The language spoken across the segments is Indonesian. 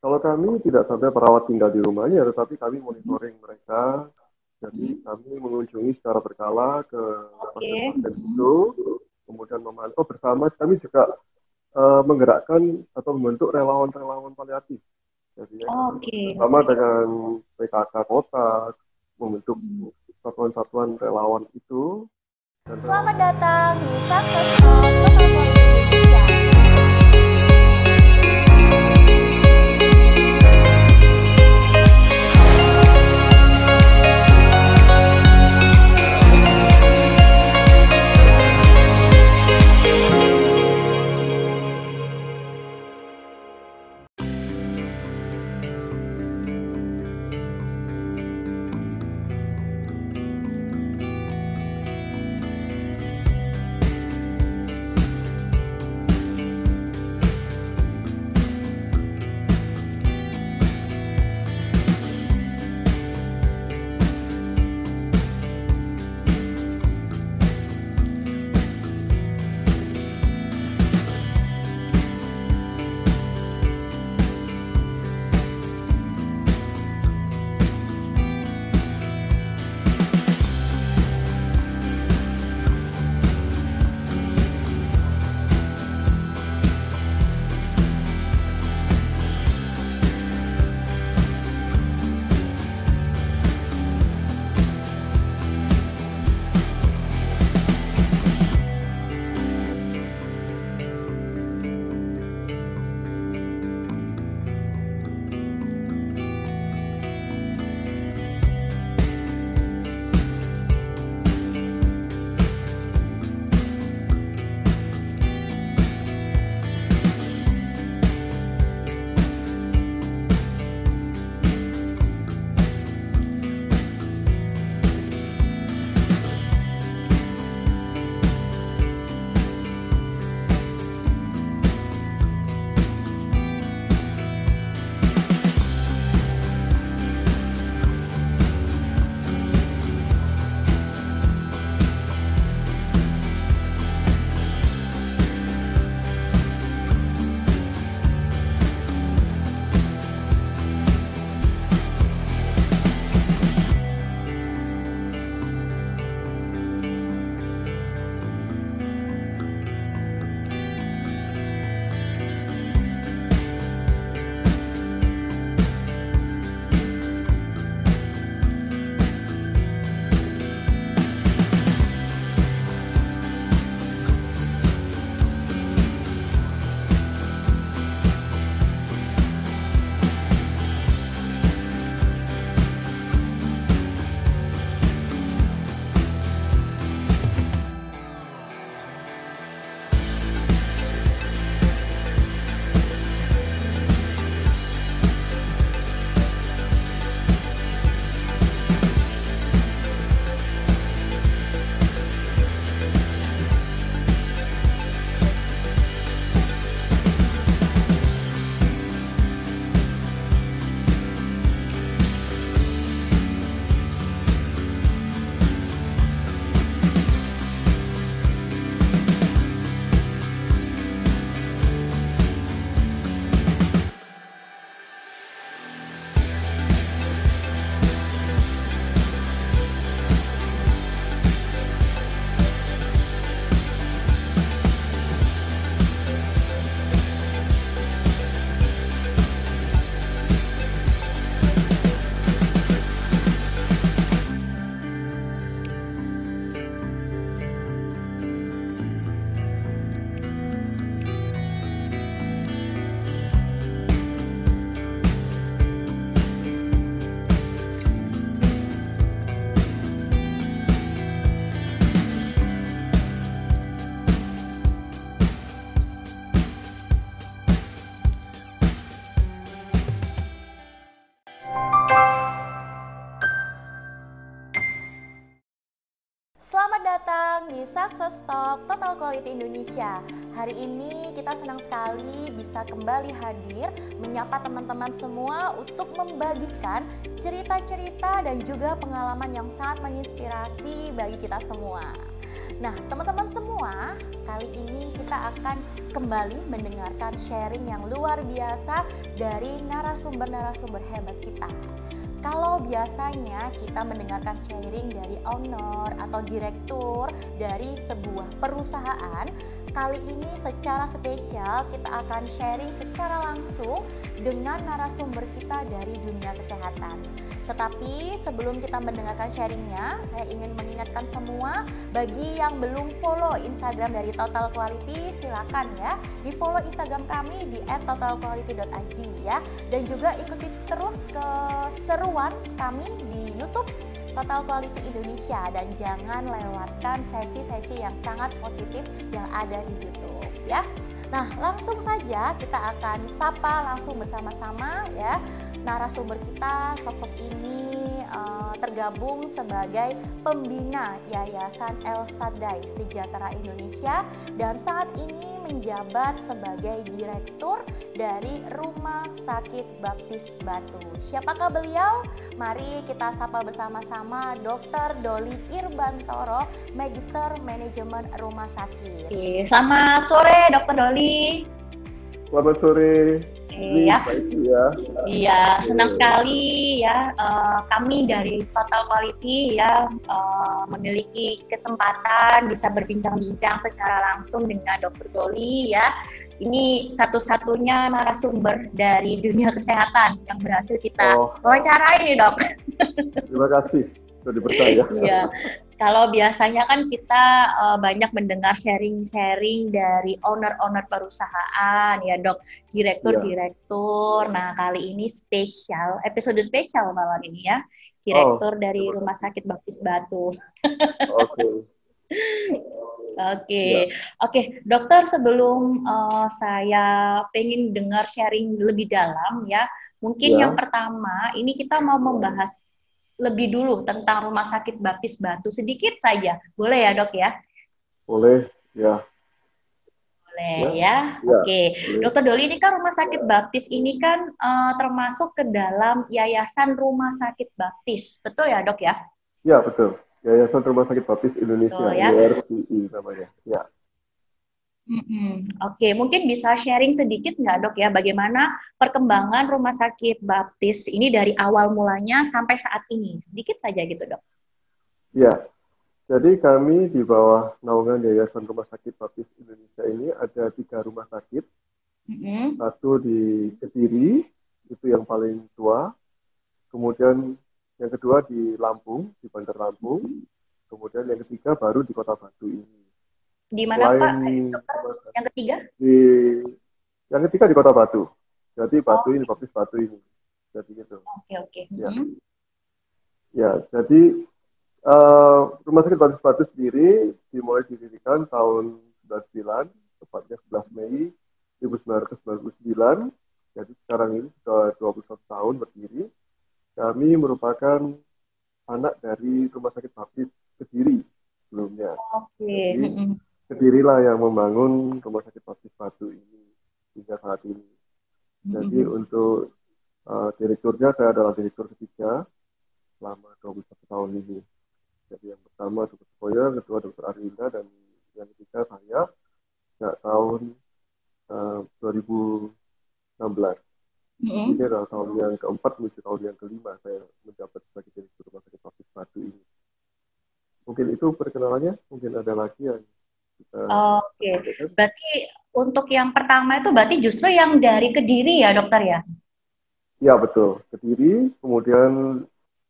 Kalau kami tidak sampai perawat tinggal di rumahnya, tetapi kami monitoring mereka. Jadi kami mengunjungi secara berkala ke Oke. pasien-pasien itu, kemudian memantau bersama. Kami juga menggerakkan atau membentuk relawan-relawan paliatif. Jadi ya kami Oke, bersama oke. dengan PKK kota membentuk satuan-satuan relawan itu dan Selamat relawan. datang di Success Talk Total Quality Indonesia. Selamat datang di Success Talk Total Quality Indonesia. Hari ini kita senang sekali bisa kembali hadir menyapa teman-teman semua untuk membagikan cerita-cerita dan juga pengalaman yang sangat menginspirasi bagi kita semua. Nah, teman-teman semua, kali ini kita akan kembali mendengarkan sharing yang luar biasa dari narasumber-narasumber hebat kita. Kalau biasanya kita mendengarkan sharing dari owner atau direktur dari sebuah perusahaan, kali ini secara spesial kita akan sharing secara langsung dengan narasumber kita dari dunia kesehatan. Tetapi sebelum kita mendengarkan sharingnya, saya ingin mengingatkan semua, bagi yang belum follow Instagram dari Total Quality, silakan ya di follow Instagram kami di @totalquality.id ya, dan juga ikuti terus keseruan kami di YouTube Total Quality Indonesia, dan jangan lewatkan sesi-sesi yang sangat positif yang ada di YouTube ya. Nah, langsung saja kita akan sapa langsung bersama-sama ya narasumber kita. Sosok ini tergabung sebagai pembina Yayasan El Sadai Sejahtera Indonesia dan saat ini menjabat sebagai direktur dari Rumah Sakit Baptis Batu. Siapakah beliau? Mari kita sapa bersama-sama Dr. Doli Irbantoro, Magister Manajemen Rumah Sakit. Selamat sore Dr. Doli. Selamat sore. Iya, iya, senang sekali ya. Kami dari Total Quality ya memiliki kesempatan bisa berbincang-bincang secara langsung dengan Dr. Doli ya. Ini satu-satunya narasumber dari dunia kesehatan yang berhasil kita wawancarai nih, Dok. Terima kasih sudah dipercaya. Iya. Kalau biasanya kan kita banyak mendengar sharing-sharing dari owner-owner perusahaan ya, Dok, direktur-direktur. Nah, kali ini spesial, episode spesial malam ini ya, direktur dari Rumah Sakit Baptis Batu. Oke, dokter, sebelum saya pengen dengar sharing lebih dalam ya, mungkin yang pertama ini kita mau membahas lebih dulu tentang Rumah Sakit Baptis Batu sedikit saja, boleh ya Dok ya? Boleh, ya. Boleh ya. Oke. Dokter Doli, ini kan Rumah Sakit Baptis ini kan termasuk ke dalam Yayasan Rumah Sakit Baptis, betul ya Dok ya? Ya, betul. Yayasan Rumah Sakit Baptis Indonesia, YRBI namanya. Ya. Oke, mungkin bisa sharing sedikit nggak Dok ya, bagaimana perkembangan Rumah Sakit Baptis ini dari awal mulanya sampai saat ini? Sedikit saja gitu Dok. Ya, jadi kami di bawah naungan Yayasan Rumah Sakit Baptis Indonesia ini ada 3 rumah sakit. Satu di Kediri, itu yang paling tua. Kemudian yang kedua di Lampung, di Bandar Lampung. Kemudian yang ketiga baru di Kota Batu ini. Di mana Pak, dokter? Yang ketiga? Yang ketiga di Kota Batu. Jadi Batu ini, Baptis Batu ini. Jadi gitu. Oke. Ya, jadi Rumah Sakit Baptis Batu sendiri dimulai didirikan tahun 99, tepatnya 11 Mei 1999. Jadi sekarang ini sudah 21 tahun berdiri. Kami merupakan anak dari Rumah Sakit Baptis Kediri sebelumnya. Jadi, Kedirilah yang membangun Rumah Sakit Baptis Batu ini hingga saat ini. Jadi untuk direkturnya, saya adalah direktur ketiga selama 21 tahun ini. Jadi yang pertama Dr. Koya, yang kedua Dr. Arlinda, dan yang ketiga saya sejak tahun 2016. Ini adalah tahun yang keempat menuju tahun yang kelima saya menjabat sebagai direktur Rumah Sakit Baptis Batu ini. Mungkin itu perkenalannya, mungkin ada lagi yang berarti untuk yang pertama itu berarti justru yang dari Kediri ya dokter ya? Ya betul, Kediri, kemudian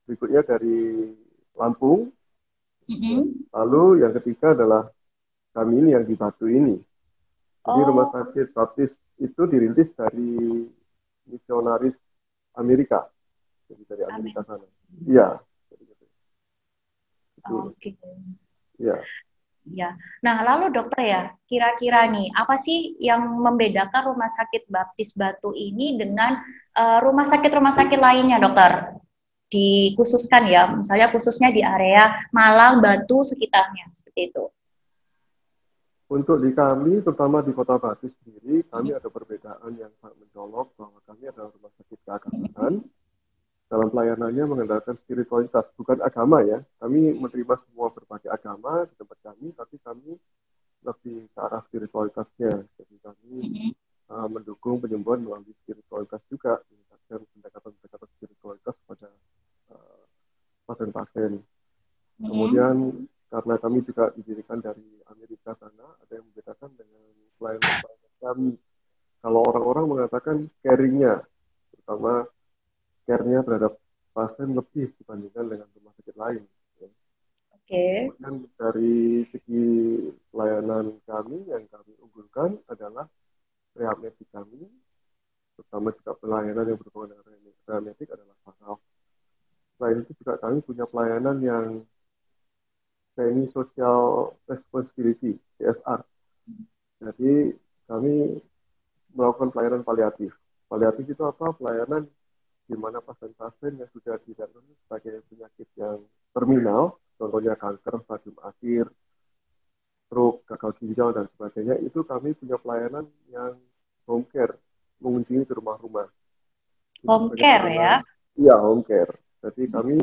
berikutnya dari Lampung, lalu yang ketiga adalah kami ini yang di Batu ini. Jadi Rumah Sakit Baptis itu dirintis dari misionaris Amerika, jadi dari Amerika sana. Iya. Oke. Iya. Ya, nah lalu dokter ya, kira-kira nih apa sih yang membedakan Rumah Sakit Baptis Batu ini dengan rumah sakit lainnya dokter? Dikhususkan ya, misalnya khususnya di area Malang, Batu, sekitarnya, seperti itu. Untuk di kami, terutama di Kota Batu sendiri, kami ada perbedaan yang sangat mencolok bahwa kami adalah rumah sakit keagamaan. Dalam dalam pelayanannya mengandalkan spiritualitas, bukan agama ya. Kami menerima semua berbagai agama di tempat kami, tapi kami lebih ke arah spiritualitasnya. Jadi kami mendukung penyembuhan melalui spiritualitas juga, meningkatkan pendekatan-pendekatan spiritualitas pada pasien-pasien. Kemudian karena kami juga didirikan dari Amerika sana, ada yang membedakan dengan pelayanan kami. Kalau orang-orang mengatakan caring-nya, terutama care-nya terhadap pasien lebih dibandingkan dengan rumah sakit lain. Kemudian dari segi pelayanan kami yang kami unggulkan adalah rehab medik kami, terutama juga pelayanan yang berhubungan dengan rehab medik adalah saraf. Selain itu juga kami punya pelayanan yang semi social responsibility (CSR). Jadi kami melakukan pelayanan paliatif. Paliatif itu apa? Pelayanan di mana pasien-pasien yang sudah didiagnosis sebagai penyakit yang terminal, contohnya kanker stadium akhir, stroke, gagal ginjal, dan sebagainya, itu kami punya pelayanan yang home care, mengunjungi ke rumah-rumah. Home care ya? Iya, home care. Jadi kami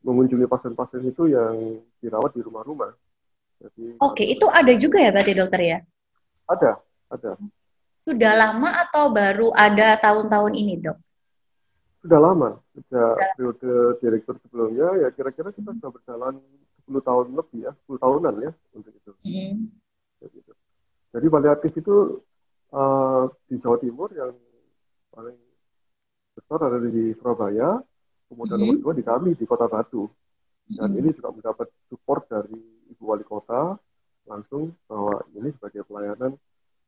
mengunjungi pasien-pasien itu yang dirawat di rumah-rumah. Jadi, itu ada juga ya berarti dokter ya? Ada. Sudah lama atau baru ada tahun-tahun ini, Dok? Sudah lama, sejak periode direktur sebelumnya, ya kira-kira kita sudah berjalan 10 tahun lebih ya, 10 tahunan ya untuk itu. Jadi paliatif itu di Jawa Timur yang paling besar ada di Surabaya, kemudian nomor 2 di kami di Kota Batu. Dan ini juga mendapat support dari Ibu Wali Kota langsung bahwa ini sebagai pelayanan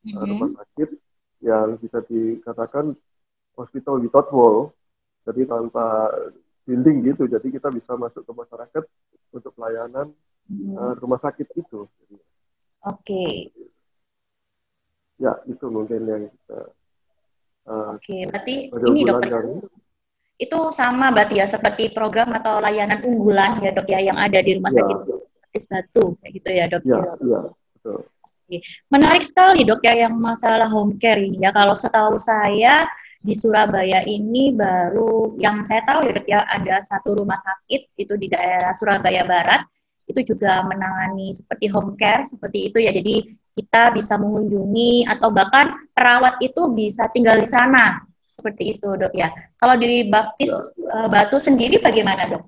rumah sakit yang bisa dikatakan hospital without wall. Jadi tanpa dinding gitu, jadi kita bisa masuk ke masyarakat untuk pelayanan rumah sakit itu. Ya, itu mungkin yang kita. Berarti ini dokter itu sama berarti ya seperti program atau layanan unggulan ya dok ya yang ada di rumah sakit Baptis Batu kayak gitu ya dok. Iya, betul. Menarik sekali dok ya yang masalah home care ini ya. Kalau setahu saya di Surabaya ini baru yang saya tahu ya dok ya ada satu rumah sakit itu di daerah Surabaya Barat itu juga menangani seperti home care seperti itu ya. Jadi kita bisa mengunjungi atau bahkan perawat itu bisa tinggal di sana seperti itu dok ya. Kalau di Baptis Batu sendiri bagaimana dok?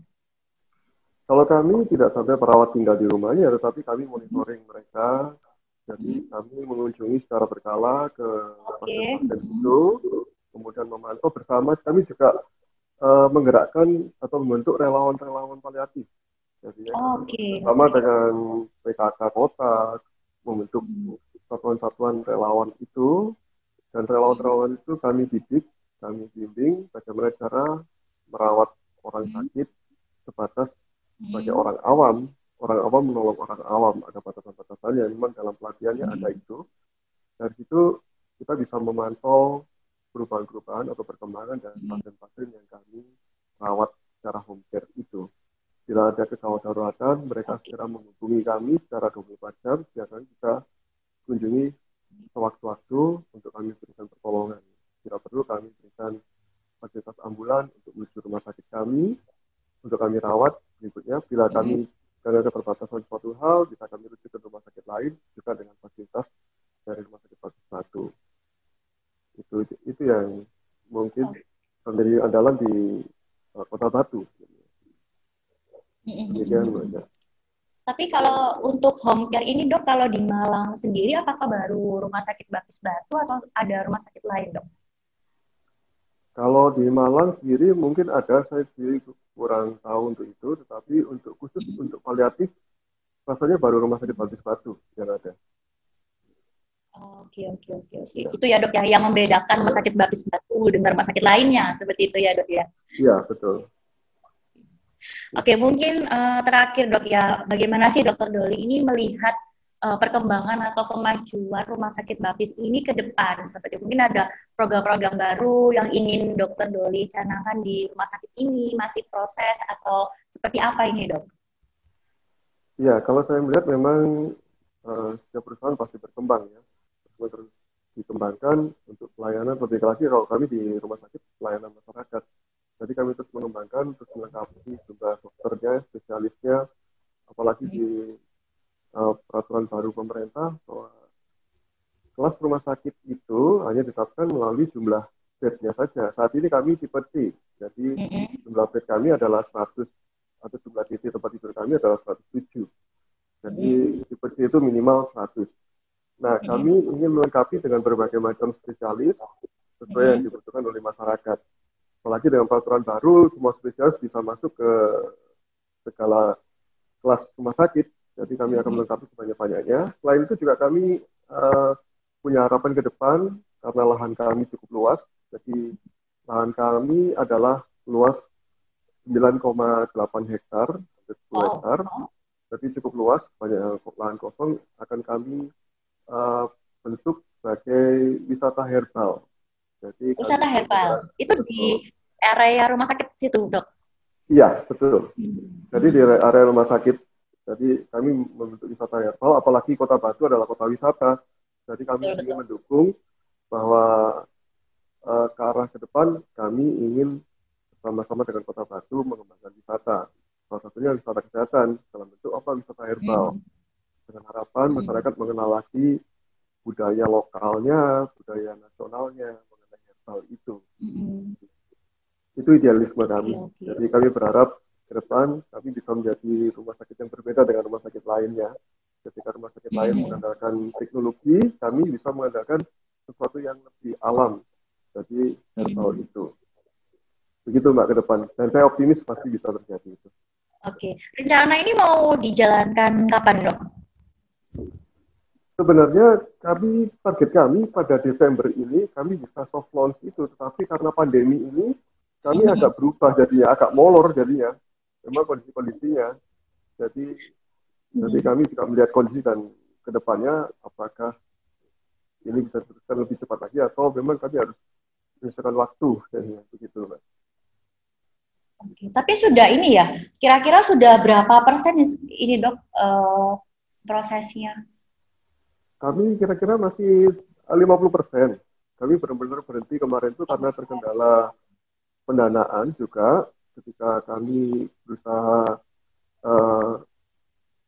Kalau kami tidak sampai perawat tinggal di rumahnya, tetapi kami monitoring mereka. Jadi kami mengunjungi secara berkala ke pasien-pasien itu, kemudian memantau bersama. Kami juga menggerakkan atau membentuk relawan-relawan paliatif. Jadi bersama dengan PKK Kota, membentuk satuan-satuan relawan itu, dan relawan-relawan itu kami didik, kami bimbing bagaimana cara merawat orang sakit sebatas sebagai orang awam. Orang awam menolong orang awam, ada batasan-batasannya, memang dalam pelatihannya ada itu. Dari situ kita bisa memantau perubahan-perubahan atau perkembangan dari pasien-pasien yang kami rawat secara home care itu. Bila ada kegawat daruratan, mereka segera menghubungi kami secara 24 jam, biasanya kita kunjungi sewaktu-waktu untuk kami berikan pertolongan. Bila perlu kami berikan fasilitas ambulan untuk menuju rumah sakit kami, untuk kami rawat berikutnya. Bila kami karena ada perbatasan suatu hal, bisa kami rujuk ke rumah sakit lain juga dengan fasilitas dari rumah sakit Baptis Batu. Itu yang mungkin menjadi andalan di Kota Batu. Tapi kalau untuk home care ini dok, kalau di Malang sendiri apakah baru rumah sakit Baptis Batu atau ada rumah sakit lain dok? Kalau di Malang sendiri mungkin ada, saya sendiri kurang tahu untuk itu, tetapi untuk khusus untuk paliatif rasanya baru rumah sakit Baptis Batu yang ada. Oke. Itu ya dok ya yang membedakan rumah sakit Baptis Batu dengan rumah sakit lainnya seperti itu ya dok ya? Iya betul. Oke, mungkin terakhir dok ya, bagaimana sih dokter Doli ini melihat perkembangan atau kemajuan rumah sakit Baptis ini ke depan? Seperti mungkin ada program-program baru yang ingin dokter Doli canangkan di rumah sakit ini, masih proses atau seperti apa ini dok? Ya, kalau saya melihat memang setiap perusahaan pasti berkembang ya. Terus dikembangkan untuk pelayanan, lebih lagi kalau kami di rumah sakit pelayanan masyarakat. Jadi kami terus mengembangkan, terus melengkapi jumlah dokternya, spesialisnya, apalagi di peraturan baru pemerintah bahwa kelas rumah sakit itu hanya ditetapkan melalui jumlah bednya saja. Saat ini kami tipe C, jadi jumlah bed kami adalah 100, atau jumlah titik tempat tidur kami adalah 107. Jadi tipe C itu minimal 100. Nah, kami ingin melengkapi dengan berbagai macam spesialis sesuai yang dibutuhkan oleh masyarakat. Apalagi dengan peraturan baru, semua spesialis bisa masuk ke segala kelas rumah sakit. Jadi kami akan melengkapi sebanyak-banyaknya. Selain itu juga kami punya harapan ke depan karena lahan kami cukup luas. Jadi lahan kami adalah luas 9,8 hektar, 10 hektar. Jadi cukup luas, banyak lahan kosong akan kami bentuk sebagai wisata herbal. Jadi wisata herbal itu di area rumah sakit situ, Dok? Iya, betul. Jadi di area rumah sakit, jadi kami membentuk wisata herbal, apalagi Kota Batu adalah kota wisata. Jadi kami ingin mendukung bahwa ke arah ke depan kami ingin bersama-sama dengan Kota Batu mengembangkan wisata. Salah satunya wisata kesehatan dalam bentuk wisata herbal. Dengan harapan masyarakat mengenal lagi budaya lokalnya, budaya nasionalnya mengenai herbal itu. Itu idealisme kami. Jadi kami berharap ke depan kami bisa menjadi rumah sakit yang berbeda dengan rumah sakit lainnya. Ketika rumah sakit lain mengandalkan teknologi, kami bisa mengandalkan sesuatu yang lebih alam. Jadi herbal itu. Begitu Mbak ke depan. Dan saya optimis pasti bisa terjadi itu. Oke. Rencana ini mau dijalankan kapan, Dok? Sebenarnya target kami pada Desember ini kami bisa soft launch itu, tetapi karena pandemi ini kami agak berubah jadinya, agak molor jadinya. Memang kondisi-kondisinya. Jadi kami juga melihat kondisi dan kedepannya apakah ini bisa teruskan lebih cepat lagi atau memang kami harus menyelesaikan waktu, jadinya begitu, Mbak. Oke. Tapi sudah ini ya, kira-kira sudah berapa persen ini, Dok, prosesnya? Kami kira-kira masih 50%. Kami benar-benar berhenti kemarin itu karena terkendala pendanaan juga. Ketika kami berusaha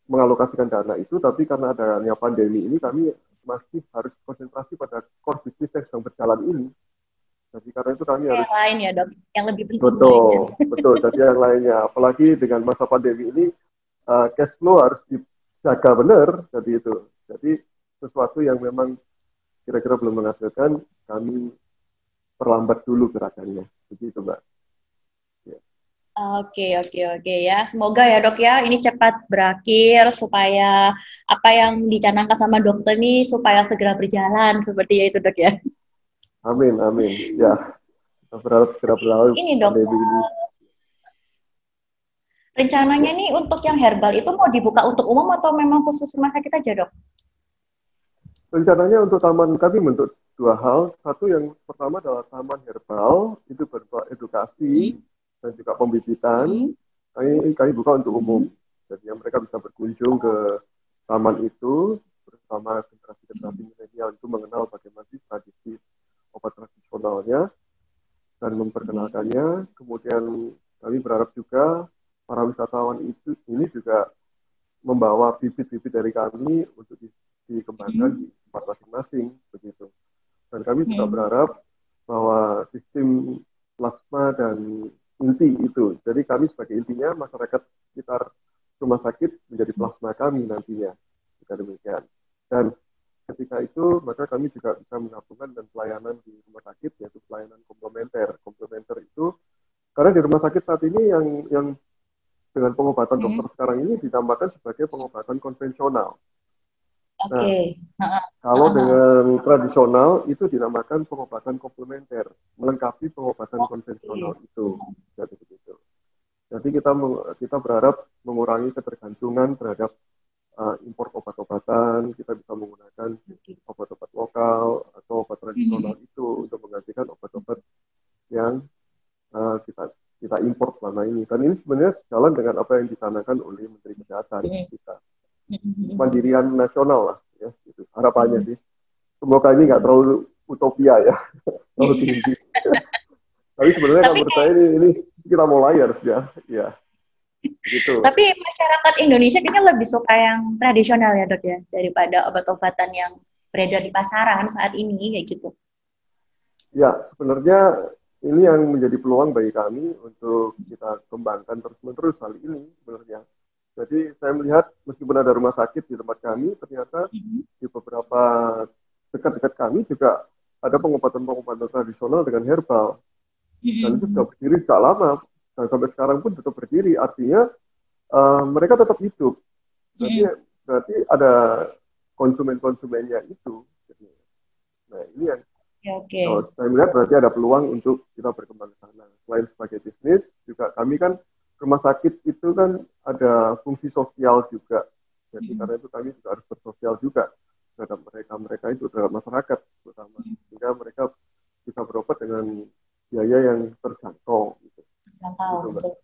mengalokasikan dana itu, tapi karena adanya pandemi ini kami masih harus konsentrasi pada core bisnis yang sedang berjalan ini. Jadi karena itu kami harus yang lain ya, Dok, yang lebih penting. Betul. Jadi yang lainnya, apalagi dengan masa pandemi ini cash flow harus dijaga benar. Jadi sesuatu yang memang kira-kira belum menghasilkan, kami perlambat dulu gerakannya. Begitu, Mbak. Ya. Oke ya. Semoga ya, Dok, ya ini cepat berakhir supaya apa yang dicanangkan sama dokter ini supaya segera berjalan seperti itu, Dok, ya. Amin. Ya, kita berharap segera berlalu. Ini, Dok, rencananya nih untuk yang herbal itu mau dibuka untuk umum atau memang khusus rumah sakit aja, Dok? Rencananya untuk taman kami bentuk dua hal. Satu yang pertama adalah taman herbal, itu berupa edukasi dan juga pembibitan. Kami buka untuk umum. Jadi mereka bisa berkunjung ke taman itu bersama generasi-generasi milenial itu mengenal bagaimana tradisi obat tradisionalnya dan memperkenalkannya. Kemudian kami berharap juga para wisatawan ini juga membawa bibit-bibit dari kami untuk dikembangkan di tempat masing-masing begitu. Dan kami juga berharap bahwa sistem plasma dan inti itu, jadi kami sebagai intinya masyarakat sekitar rumah sakit menjadi plasma kami nantinya, jika demikian. Dan ketika itu maka kami juga bisa menggabungkan dan pelayanan di rumah sakit, yaitu pelayanan komplementer. Komplementer itu karena di rumah sakit saat ini yang dengan pengobatan dokter sekarang ini ditambahkan sebagai pengobatan konvensional. Nah, kalau dengan tradisional itu dinamakan pengobatan komplementer, melengkapi pengobatan konvensional itu. Jadi kita berharap mengurangi ketergantungan terhadap impor obat-obatan. Kita bisa menggunakan obat-obat lokal atau obat tradisional itu untuk menggantikan obat-obat yang kita impor selama ini. Dan ini sebenarnya sejalan dengan apa yang dicanangkan oleh Menteri Kesehatan kita. Mandirian nasional lah, ya, gitu. Harapannya sih. Semoga ini nggak terlalu utopia ya, terlalu tinggi. Tapi sebenarnya kalau Tapi menurut saya ini kita mulai harusnya, ya, gitu. tapi masyarakat Indonesia kayaknya lebih suka yang tradisional ya dok ya, daripada obat-obatan yang beredar di pasaran saat ini kayak gitu. Ya, sebenarnya ini yang menjadi peluang bagi kami untuk kita kembangkan terus-menerus hal ini sebenarnya. Jadi saya melihat meskipun ada rumah sakit di tempat kami, ternyata di beberapa dekat-dekat kami juga ada pengobatan-pengobatan tradisional dengan herbal. Dan itu sudah berdiri sejak lama. Dan sampai sekarang pun tetap berdiri. Artinya mereka tetap hidup. Berarti ada konsumen-konsumennya itu. Nah ini yang saya melihat berarti ada peluang untuk kita berkembang ke sana. Selain sebagai bisnis, juga kami kan rumah sakit itu kan ada fungsi sosial juga. Jadi karena itu kami juga harus bersosial juga terhadap mereka itu, terhadap masyarakat terutama. Sehingga mereka bisa berobat dengan biaya yang terjangkau. Gitu. Betul.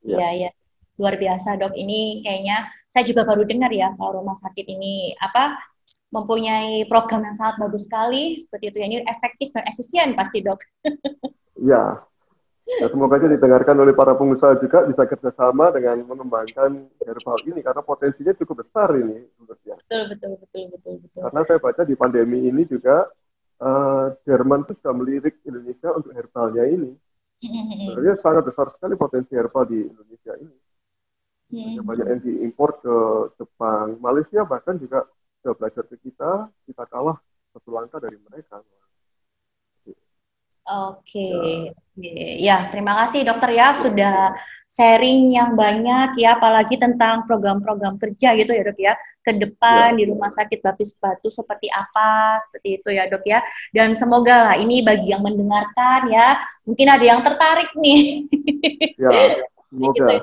Iya. Luar biasa dok. Ini kayaknya saya juga baru dengar ya kalau rumah sakit ini mempunyai program yang sangat bagus sekali seperti itu ya. Ini efektif dan efisien pasti dok. Iya. Ya, semoga aja didengarkan oleh para pengusaha juga bisa kerjasama dengan mengembangkan herbal ini karena potensinya cukup besar ini menurutnya. Betul. Karena saya baca di pandemi ini juga Jerman itu sudah melirik Indonesia untuk herbalnya ini. Sebenarnya sangat besar sekali potensi herbal di Indonesia ini. Banyak yang diimpor ke Jepang, Malaysia bahkan juga sudah belajar ke kita kalah satu langkah dari mereka. Oke. Ya, terima kasih dokter ya sudah sharing yang banyak ya, apalagi tentang program-program kerja gitu ya dok ya, ke depan di Rumah Sakit Baptis Batu seperti apa, seperti itu ya dok ya. Dan semoga lah ini bagi yang mendengarkan ya, mungkin ada yang tertarik nih. Ya, semoga. Gitu ya.